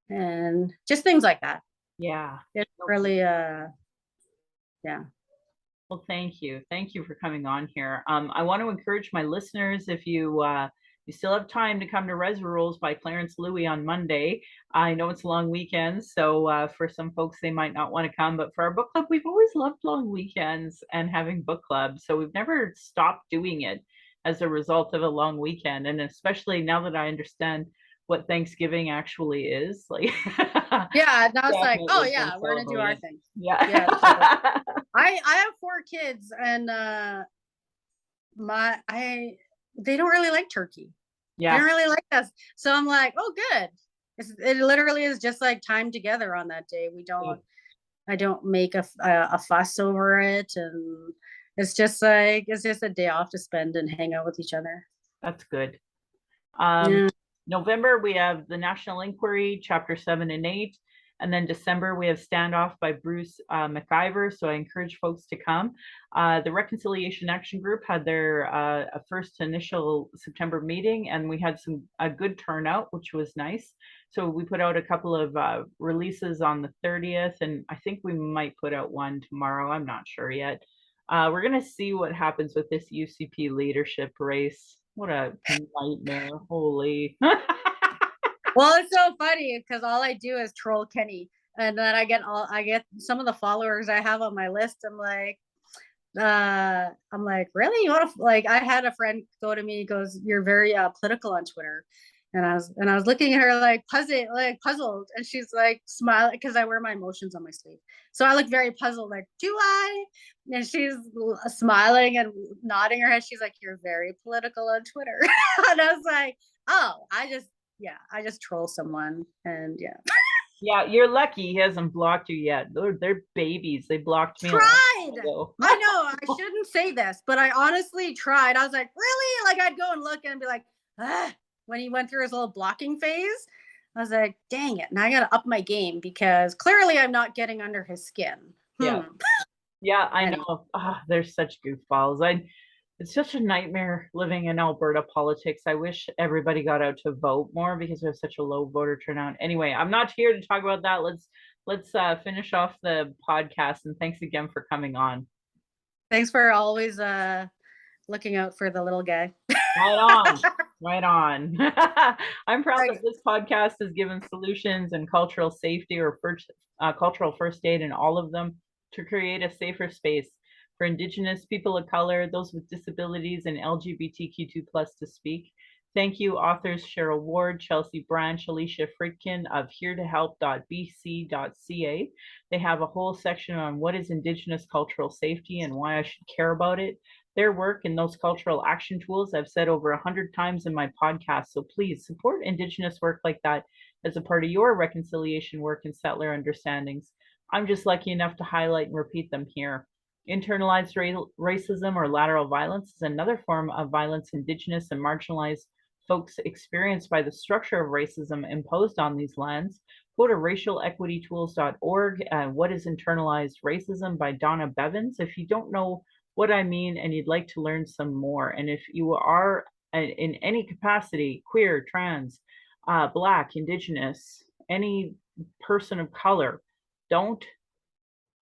and just things like that. Yeah, it's really yeah. Well, thank you for coming on here. I want to encourage my listeners, if you still have time, to come to Res Rules by Clarence Louie on Monday. I know it's a long weekend, so for some folks they might not want to come, but for our book club, we've always loved long weekends and having book clubs, so we've never stopped doing it as a result of a long weekend. And especially now that I understand what Thanksgiving actually is, like, yeah, and I was like, oh yeah, we're gonna do our thing. Yeah. I have 4 kids, and they don't really like turkey. They don't really like us. So I'm like, oh, good. It literally is just like time together on that day. I don't make a fuss over it, and it's just a day off to spend and hang out with each other. That's good. November, we have the National Inquiry, Chapter 7 and 8. And then December, we have Standoff by Bruce McIver. So I encourage folks to come. The Reconciliation Action Group had their first initial September meeting, and we had a good turnout, which was nice. So we put out a couple of releases on the 30th, and I think we might put out one tomorrow. I'm not sure yet. We're going to see what happens with this UCP leadership race. What a nightmare. Holy. Well, it's so funny because all I do is troll Kenny, and then I get some of the followers I have on my list. I'm like, I'm like, really? You want to like? I had a friend go to me. He goes, "You're very political on Twitter," and I was looking at her like puzzled, and she's like smiling because I wear my emotions on my sleeve. So I look very puzzled, like, do I? And she's smiling and nodding her head. She's like, "You're very political on Twitter," and I was like, "Oh, I just troll someone," and yeah. Yeah, you're lucky he hasn't blocked you yet. They're babies. They blocked me a long Tried. time ago. I know I shouldn't say this, but I honestly tried. I was like, really? Like I'd go and look and be like, ah, when he went through his little blocking phase. I was like, dang it. Now I gotta up my game because clearly I'm not getting under his skin. Yeah. Yeah, I Anyway, know. They're such goofballs. It's such a nightmare living in Alberta politics. I wish everybody got out to vote more because we have such a low voter turnout. Anyway, I'm not here to talk about that. Let's finish off the podcast, and thanks again for coming on. thanks for always looking out for the little guy. Right on. Right on. I'm proud that Like, this podcast has given solutions and cultural safety or cultural first aid in all of them to create a safer space for Indigenous people of color, those with disabilities, and LGBTQ2 plus to speak. Thank you, authors Cheryl Ward, Chelsea Branch, Alicia Fritkin of heretohelp.bc.ca. They have a whole section on what is Indigenous cultural safety and why I should care about it. Their work and those cultural action tools I've said over 100 times in my podcast. So please support Indigenous work like that as a part of your reconciliation work and settler understandings. I'm just lucky enough to highlight and repeat them here. Internalized racism or lateral violence is another form of violence Indigenous and marginalized folks experienced by the structure of racism imposed on these lands. Go to racialequitytools.org. What is Internalized Racism by Donna Bevins. If you don't know what I mean and you'd like to learn some more, and if you are in any capacity, queer, trans, Black, Indigenous, any person of color, don't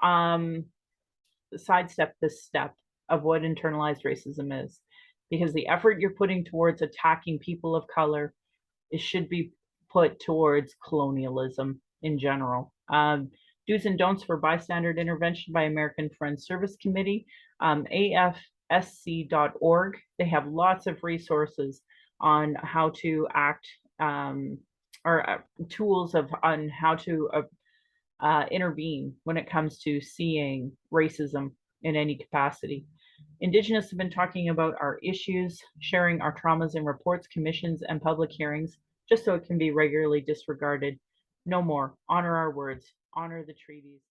um, sidestep this step of what internalized racism is, because the effort you're putting towards attacking people of color, it should be put towards colonialism in general. Do's and don'ts for bystander intervention by American Friends Service Committee, afsc.org. They have lots of resources on how to act, or tools on how to intervene when it comes to seeing racism in any capacity. Indigenous have been talking about our issues, sharing our traumas in reports, commissions, and public hearings, just so it can be regularly disregarded. No more. Honor our words, honor the treaties.